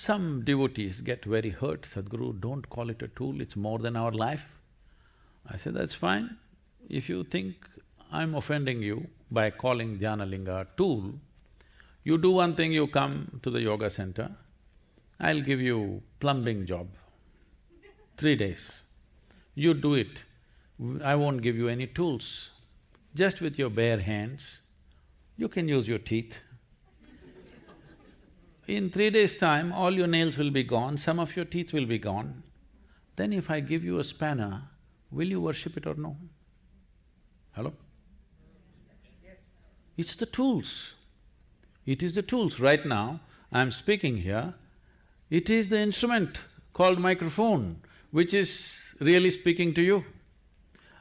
Some devotees get very hurt, Sadhguru, don't call it a tool, it's more than our life. I said, that's fine. If you think I'm offending you by calling Dhyanalinga a tool, you do one thing, you come to the yoga center, I'll give you plumbing job, 3 days. You do it, I won't give you any tools. Just with your bare hands, you can use your teeth. In 3 days' time, all your nails will be gone, some of your teeth will be gone. Then if I give you a spanner, will you worship it or no? Hello? Yes. It's the tools. It is the tools. Right now, I'm speaking here, it is the instrument called microphone which is really speaking to you.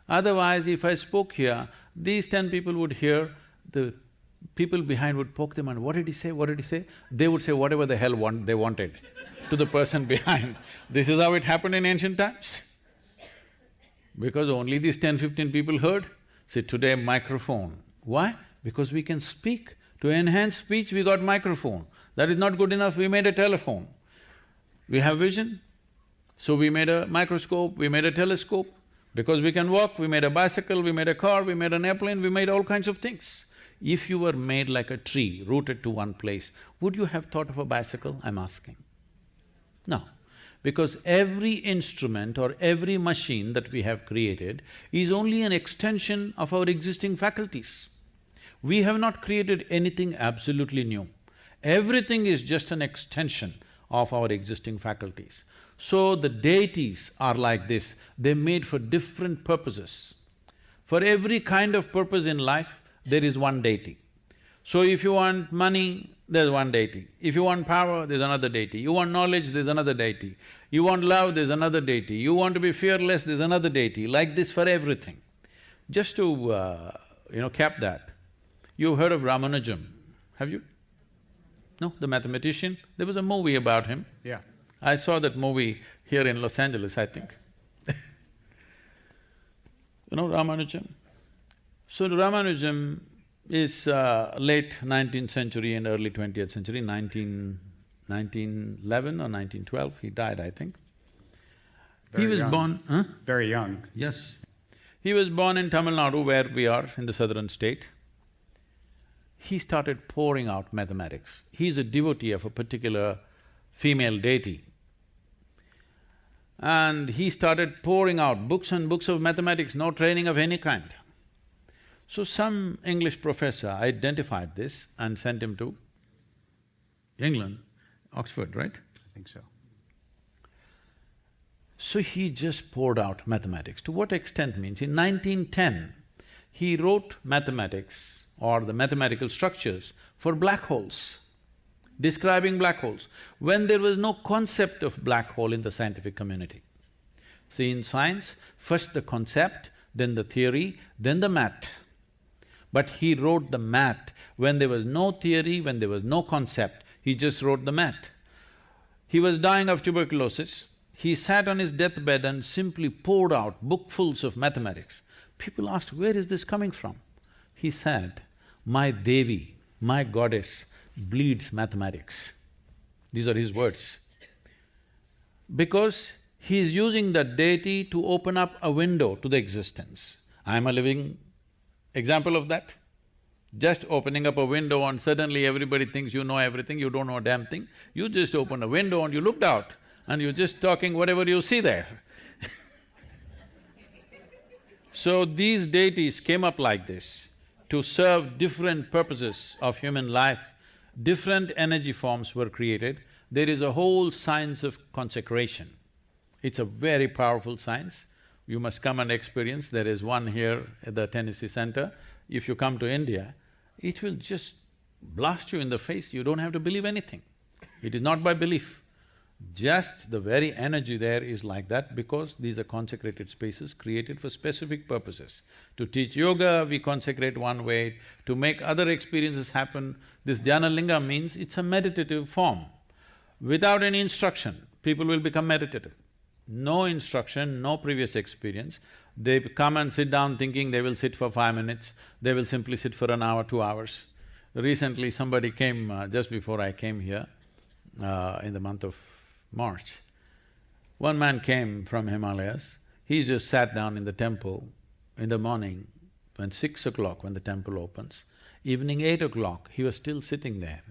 Otherwise, if I spoke here, these 10 people would hear, the people behind would poke them and what did he say, what did he say? They would say whatever the hell they wanted to the person behind. This is how it happened in ancient times. Because only these 10-15 people heard. See, today microphone. Why? Because we can speak. To enhance speech, we got microphone. That is not good enough, we made a telephone. We have vision, so we made a microscope, we made a telescope. Because we can walk, we made a bicycle, we made a car, we made an airplane, we made all kinds of things. If you were made like a tree, rooted to one place, would you have thought of a bicycle, I'm asking? No, because every instrument or every machine that we have created is only an extension of our existing faculties. We have not created anything absolutely new. Everything is just an extension of our existing faculties. So the deities are like this, they're made for different purposes. For every kind of purpose in life, there is one deity. So if you want money, there's one deity. If you want power, there's another deity. You want knowledge, there's another deity. You want love, there's another deity. You want to be fearless, there's another deity. Like this for everything. Just to cap that, you've heard of Ramanujam, have you? No, the mathematician? There was a movie about him. Yeah. I saw that movie here in Los Angeles, I think. You know Ramanujam? So Ramanujam is late 19th century and early 20th century, 1911 or 1912, he died, I think. Very he was young. born… Very young. Yes. He was born in Tamil Nadu, where we are, in the southern state. He started pouring out mathematics. He's a devotee of a particular female deity. And he started pouring out books and books of mathematics, no training of any kind. So some English professor identified this and sent him to England, Oxford, right? I think so. So he just poured out mathematics. To what extent means, in 1910, he wrote mathematics or the mathematical structures for black holes, describing black holes, when there was no concept of black hole in the scientific community. See, in science, first the concept, then the theory, then the math. But he wrote the math when there was no theory, when there was no concept, he just wrote the math. He was dying of tuberculosis, he sat on his deathbed and simply poured out bookfuls of mathematics. People asked, where is this coming from? He said, my Devi, my goddess, bleeds mathematics. These are his words. Because he is using that deity to open up a window to the existence. I am a living example of that. Just opening up a window and suddenly everybody thinks you know everything, you don't know a damn thing. You just opened a window and you looked out and you're just talking whatever you see there. So these deities came up like this to serve different purposes of human life. Different energy forms were created. There is a whole science of consecration. It's a very powerful science. You must come and experience. There is one here at the Tennessee Center. If you come to India, it will just blast you in the face, you don't have to believe anything. It is not by belief. Just the very energy there is like that because these are consecrated spaces created for specific purposes. To teach yoga, we consecrate one way, to make other experiences happen. This Dhyanalinga means it's a meditative form. Without any instruction, people will become meditative. No instruction, no previous experience, they come and sit down thinking they will sit for 5 minutes, they will simply sit for an hour, 2 hours. Recently somebody came, just before I came here, in the month of March. One man came from Himalayas, he just sat down in the temple in the morning when 6 o'clock when the temple opens, evening 8 o'clock, he was still sitting there.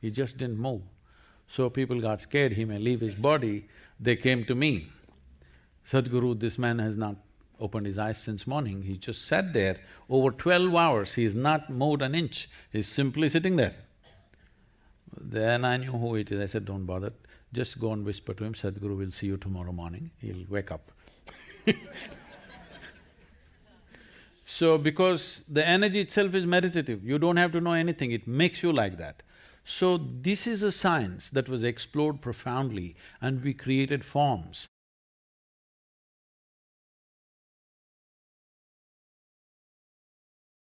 He just didn't move. So people got scared, he may leave his body, they came to me. Sadhguru, this man has not opened his eyes since morning, he just sat there over 12 hours, he has not moved an inch, he's simply sitting there. Then I knew who it is, I said, don't bother, just go and whisper to him, Sadhguru will see you tomorrow morning, he'll wake up. So because the energy itself is meditative, you don't have to know anything, it makes you like that. So this is a science that was explored profoundly and we created forms